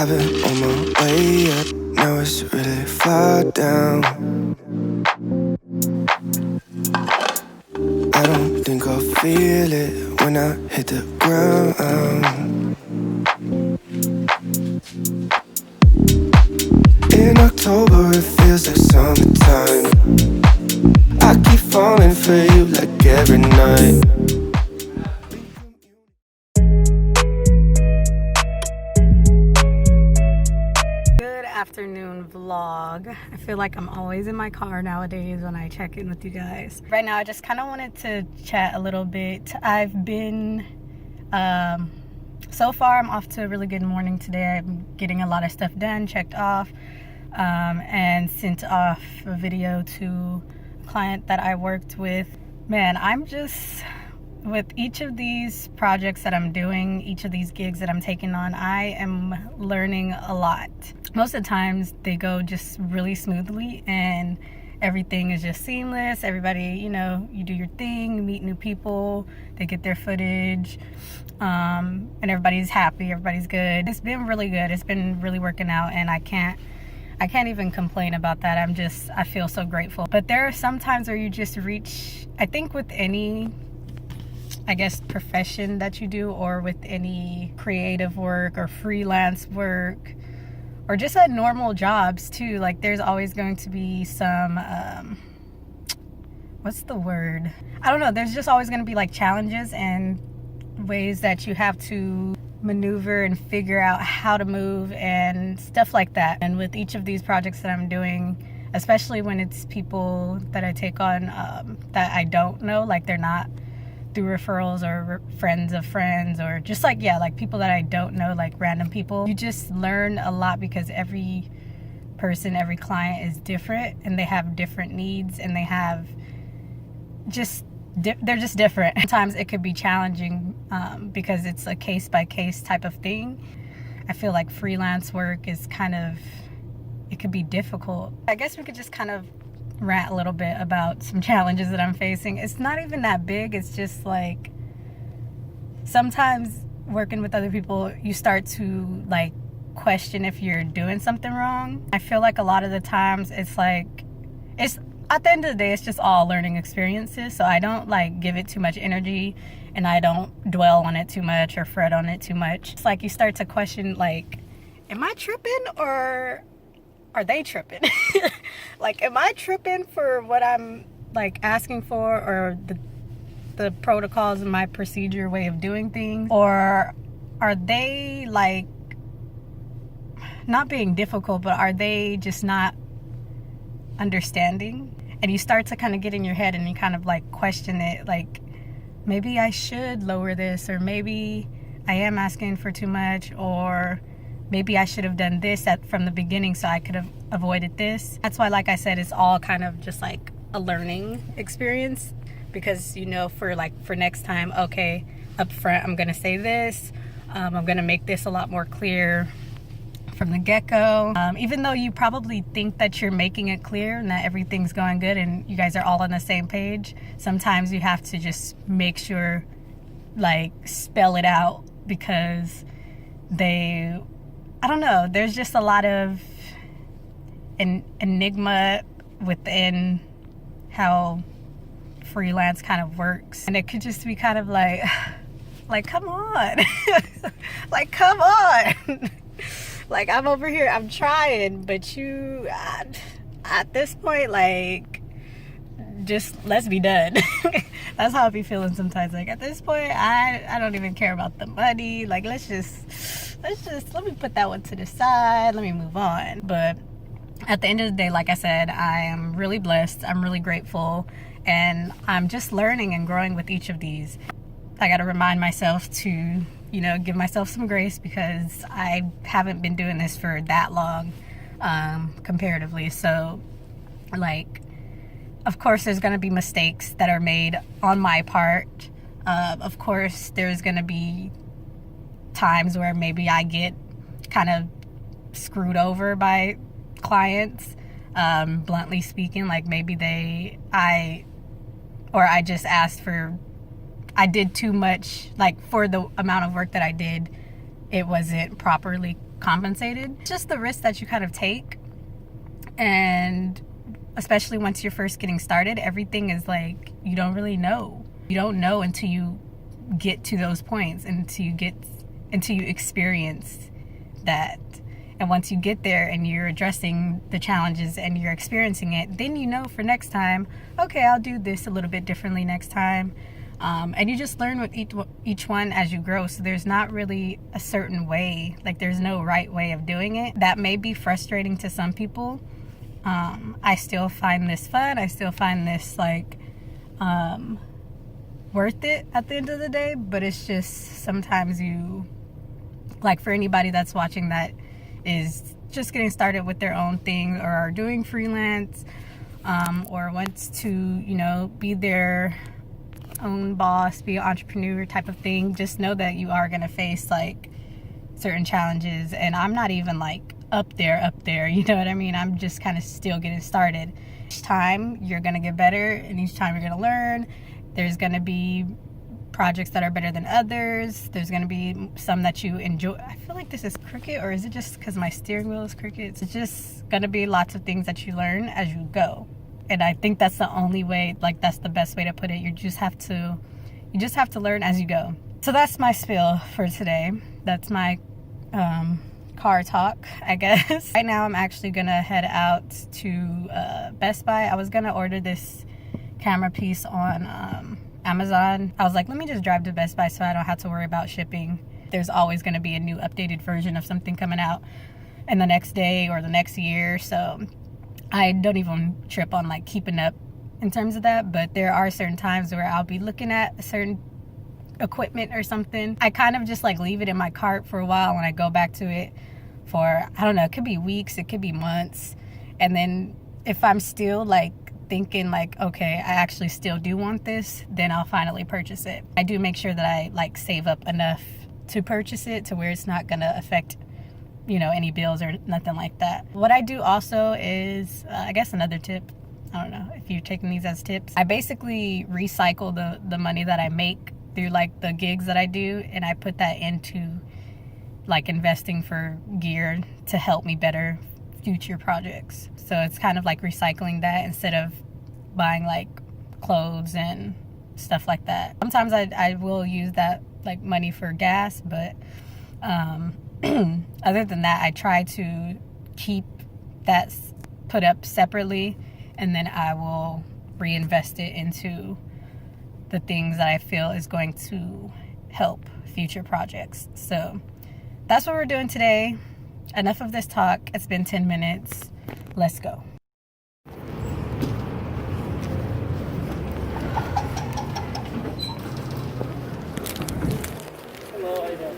I've been on my way up, now it's really far down. I don't think I'll feel it when I hit the ground. In October it feels like summertime. I keep falling for you like every night. Afternoon vlog. I feel like I'm always in my car nowadays when I check in with you guys. Right now I just kind of wanted to chat a little bit. I've been so far I'm off to a really good morning today. I'm getting a lot of stuff done, checked off, and sent off a video to a client that I worked with. Man, I'm just, with each of these projects that I'm doing, each of these gigs that I'm taking on, I am learning a lot. Most of the times they go just really smoothly and everything is just seamless. Everybody, you know, you do your thing, you meet new people, they get their footage, and everybody's happy, everybody's good. It's been really good. It's been really working out, and I can't even complain about that. I feel so grateful. But there are some times where you just reach, I think with any, I guess, profession that you do, or with any creative work or freelance work, or just at normal jobs too, like there's always going to be some what's the word, I don't know, there's just always going to be like challenges and ways that you have to maneuver and figure out how to move and stuff like that. And with each of these projects that I'm doing, especially when it's people that I take on that I don't know, like they're not through referrals or friends of friends, or just like, yeah, like people that I don't know, like random people. You just learn a lot because every person, every client is different, and they have different needs, and they have just, they're just different. Sometimes it could be challenging because it's a case-by-case type of thing. I feel like freelance work is kind of, it could be difficult. I guess we could just kind of rant a little bit about some challenges that I'm facing. It's not even that big. It's just like sometimes working with other people, you start to like question if you're doing something wrong. I feel like a lot of the times it's like, it's at the end of the day, it's just all learning experiences. So I don't like give it too much energy, and I don't dwell on it too much or fret on it too much. It's like you start to question, like, am I tripping or are they tripping? Like, am I tripping for what I'm like asking for, or the protocols and my procedure way of doing things, or are they like not being difficult, but are they just not understanding? And you start to kind of get in your head and you kind of like question it, like maybe I should lower this, or maybe I am asking for too much, or maybe I should have done this from the beginning so I could have avoided this. That's why, like I said, it's all kind of just like a learning experience, because you know, for next time, okay, up front, I'm gonna say this, I'm gonna make this a lot more clear from the get-go. Even though you probably think that you're making it clear and that everything's going good and you guys are all on the same page, sometimes you have to just make sure, like, spell it out, because I don't know, there's just a lot of enigma within how freelance kind of works, and it could just be kind of like come on. Like, come on. Like, I'm over here, I'm trying, but you at this point, like, just let's be done. That's how I be feeling sometimes. Like, at this point, I don't even care about the money. Like, let me put that one to the side, let me move on. But at the end of the day, like I said, I am really blessed, I'm really grateful, and I'm just learning and growing with each of these. I got to remind myself to, you know, give myself some grace, because I haven't been doing this for that long, comparatively. So, like, of course there's going to be mistakes that are made on my part. Of course there's going to be times where maybe I get kind of screwed over by clients, bluntly speaking. Like, maybe I just asked for, I did too much, like, for the amount of work that I did, it wasn't properly compensated. It's just the risk that you kind of take. And especially once you're first getting started, everything is like, you don't really know. You don't know until you get to those points, until you experience that. And once you get there and you're addressing the challenges and you're experiencing it, then you know for next time, okay, I'll do this a little bit differently next time. And you just learn with each one as you grow. So there's not really a certain way, like there's no right way of doing it. That may be frustrating to some people. I still find this fun. I still find this like worth it at the end of the day. But it's just sometimes you, like for anybody that's watching that is just getting started with their own thing or are doing freelance, or wants to, you know, be their own boss, be an entrepreneur type of thing, just know that you are going to face like certain challenges. And I'm not even like up there, you know what I mean? I'm just kind of still getting started. Each time you're going to get better, and each time you're going to learn. There's going to be projects that are better than others. There's going to be some that you enjoy. I feel like this is crooked, or is it just because my steering wheel is crooked? It's just going to be lots of things that you learn as you go. And I think that's the only way, like that's the best way to put it. You just have to learn as you go. So that's my spiel for today. That's my car talk, I guess. Right now I'm actually gonna head out to Best Buy. I was gonna order this camera piece on Amazon. I was like, let me just drive to Best Buy so I don't have to worry about shipping. There's always gonna be a new updated version of something coming out in the next day or the next year. So I don't even trip on like keeping up in terms of that. But there are certain times where I'll be looking at a certain equipment or something. I kind of just like leave it in my cart for a while and I go back to it for, I don't know, it could be weeks, it could be months. And then if I'm still like thinking like, okay, I actually still do want this, then I'll finally purchase it. I do make sure that I like save up enough to purchase it to where it's not gonna affect, you know, any bills or nothing like that. What I do also is, I guess another tip, I don't know if you're taking these as tips, I basically recycle the money that I make through like the gigs that I do, and I put that into like investing for gear to help me better future projects. So it's kind of like recycling that instead of buying like clothes and stuff like that. Sometimes I will use that like money for gas, but other than that, I try to keep that put up separately, and then I will reinvest it into the things that I feel is going to help future projects. So that's what we're doing today. Enough of this talk. It's been 10 minutes. Let's go.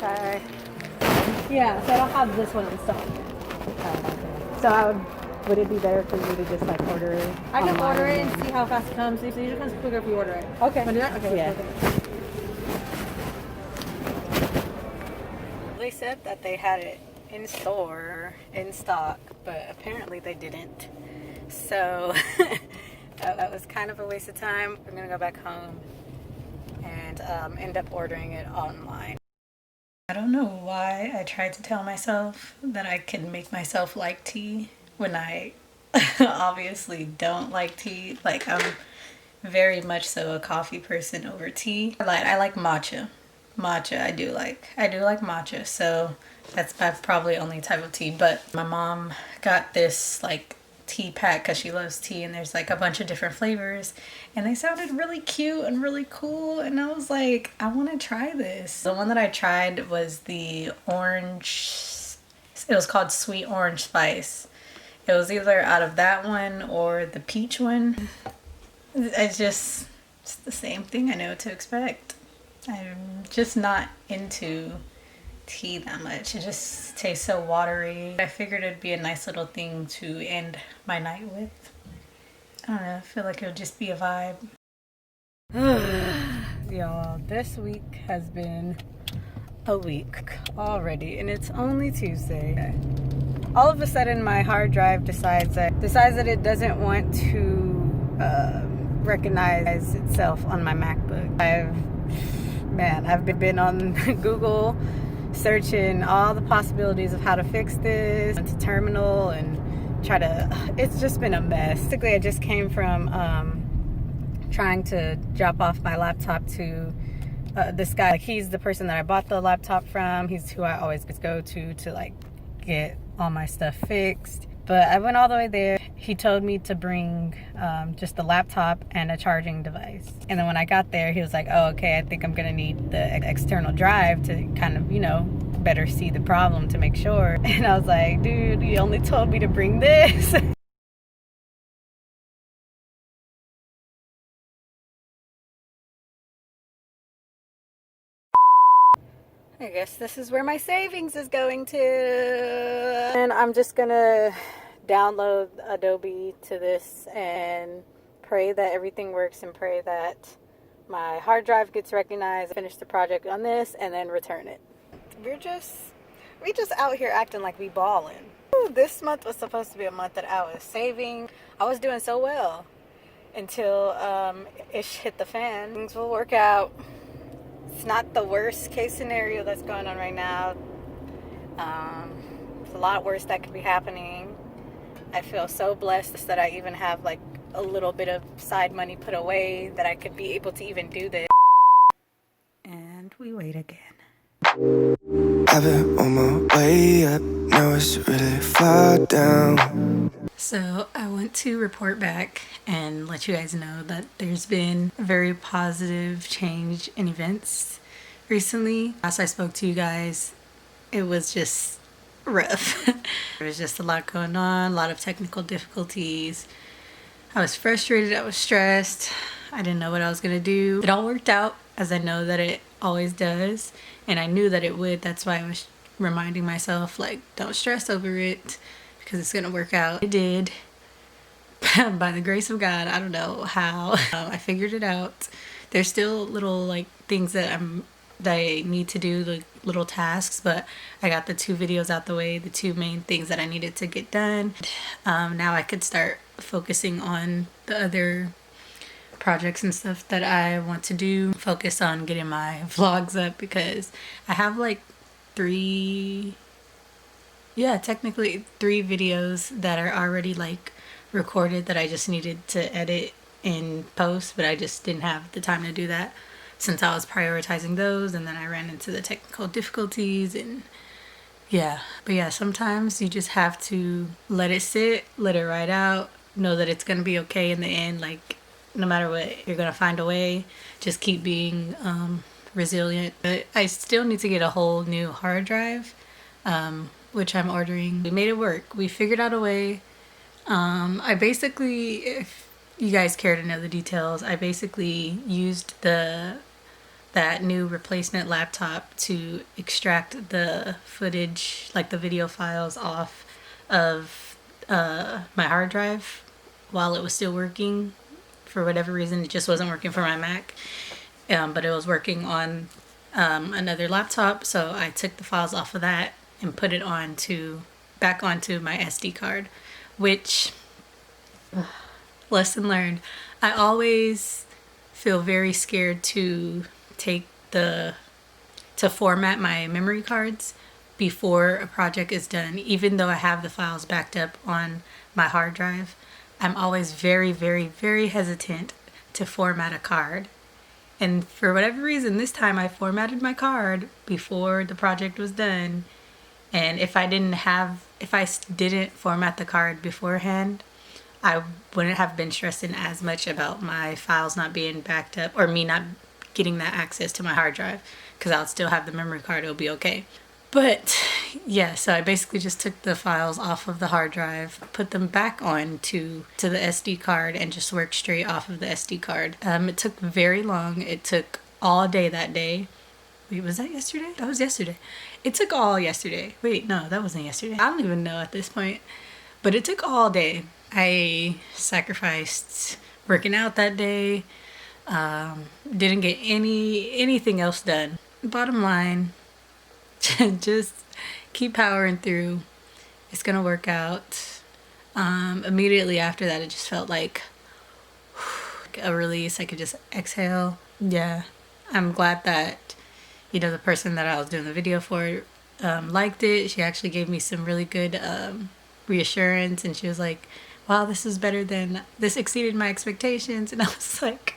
Hi. Yeah, so I don't have this one installed. So would it be better for you to just like order it? I can order it and see how fast it comes. It usually comes quicker if you order it. Okay. Want to do that? Okay. Yeah. Okay. They said that they had it in store, in stock, but apparently they didn't. So that was kind of a waste of time. I'm gonna go back home and end up ordering it online. I don't know why I tried to tell myself that I could make myself like tea when I obviously don't like tea. Like I'm very much so a coffee person over tea. I like matcha. I do like matcha, so that's my probably only type of tea. But my mom got this like tea pack because she loves tea, and there's like a bunch of different flavors, and they sounded really cute and really cool, and I was like, I want to try this. The one that I tried was the orange, it was called sweet orange spice. It was either out of that one or the peach one. It's the same thing. I know what to expect. I'm just not into tea that much. It just tastes so watery. I figured it'd be a nice little thing to end my night with. I don't know, I feel like it would just be a vibe. Y'all, this week has been a week already, and it's only Tuesday. All of a sudden my hard drive decides that it doesn't want to recognize itself on my MacBook. I've been on Google searching all the possibilities of how to fix this into terminal and try to, it's just been a mess. Basically, I just came from trying to drop off my laptop to this guy. Like, he's the person that I bought the laptop from. He's who I always go to like get all my stuff fixed. But I went all the way there. He told me to bring just the laptop and a charging device. And then when I got there, he was like, oh, okay, I think I'm gonna need the external drive to kind of, you know, better see the problem to make sure. And I was like, dude, you only told me to bring this. I guess this is where my savings is going to. And I'm just gonna download Adobe to this and pray that everything works and pray that my hard drive gets recognized, finish the project on this, and then return it. We just out here acting like we ballin'. This month was supposed to be a month that I was saving. I was doing so well until it hit the fan. Things will work out. It's not the worst case scenario that's going on right now. It's a lot worse that could be happening. I feel so blessed that I even have like a little bit of side money put away that I could be able to even do this. And we wait again. I've been on my way up, now it's really far down. So I want to report back and let you guys know that there's been a very positive change in events recently. As I spoke to you guys, it was just rough. There was just a lot going on, a lot of technical difficulties. I was frustrated, I was stressed. I didn't know what I was gonna do. It all worked out, as I know that it always does. And I knew that it would. That's why I was reminding myself, like, don't stress over it because it's gonna work out. It did. By the grace of God. I don't know how. I figured it out. There's still little like things that I need to do, like little tasks, but I got the 2 videos out the way, the 2 main things that I needed to get done. Now I could start focusing on the other projects and stuff that I want to do. Focus on getting my vlogs up because I have like technically 3 videos that are already like recorded that I just needed to edit in post, but I just didn't have the time to do that since I was prioritizing those, and then I ran into the technical difficulties. And but sometimes you just have to let it sit, let it ride out, know that it's gonna be okay in the end. Like, no matter what, you're gonna find a way. Just keep being resilient. But I still need to get a whole new hard drive, which I'm ordering. We made it work. We figured out a way. I basically, if you guys care to know the details, I basically used that new replacement laptop to extract the footage, like the video files, off of my hard drive while it was still working. For whatever reason, it just wasn't working for my Mac, but it was working on another laptop. So I took the files off of that and put it back onto my SD card, which, lesson learned. I always feel very scared to format my memory cards before a project is done. Even though I have the files backed up on my hard drive, I'm always very, very, very hesitant to format a card. And for whatever reason, this time I formatted my card before the project was done. And if I didn't format the card beforehand, I wouldn't have been stressing as much about my files not being backed up, or me not getting that access to my hard drive, because I'll still have the memory card. It'll be okay. But yeah, so I basically just took the files off of the hard drive, put them back on to the SD card, and just worked straight off of the SD card. It took very long. It took all day that day. Wait, was that yesterday? That was yesterday. It took all yesterday. Wait, no, that wasn't yesterday. I don't even know at this point. But it took all day. I sacrificed working out that day. Didn't get anything else done. Bottom line, just keep powering through. It's gonna work out. Immediately after that, it just felt like a release. I could just exhale. Yeah, I'm glad that the person that I was doing the video for liked it. She actually gave me some really good reassurance, and she was like, wow, this exceeded my expectations. And I was like,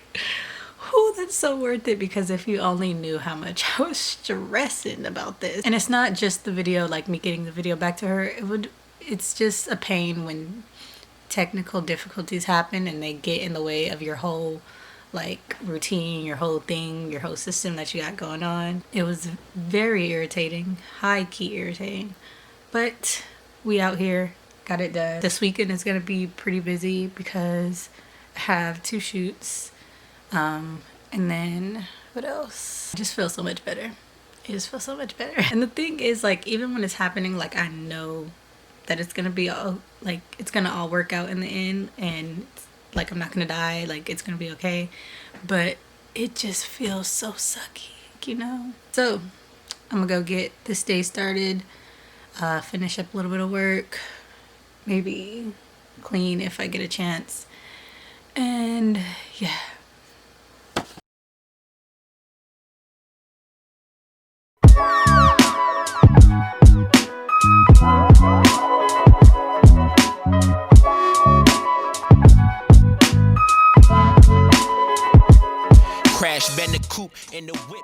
oh, that's so worth it, because if you only knew how much I was stressing about this. And it's not just the video, like me getting the video back to her, it's just a pain when technical difficulties happen and they get in the way of your whole like routine, your whole thing, your whole system that you got going on. It was very irritating, high-key irritating, but we out here, got it done. This weekend is gonna be pretty busy because I have 2 shoots, and then what else? I just feel so much better. It just feels so much better. And the thing is, like, even when it's happening, like, I know that it's gonna be all, like, it's gonna all work out in the end, and like I'm not gonna die, like it's gonna be okay, but it just feels so sucky, you know? So I'm gonna go get this day started, finish up a little bit of work, maybe clean if I get a chance, and yeah. Crash Bandicoot in the whip.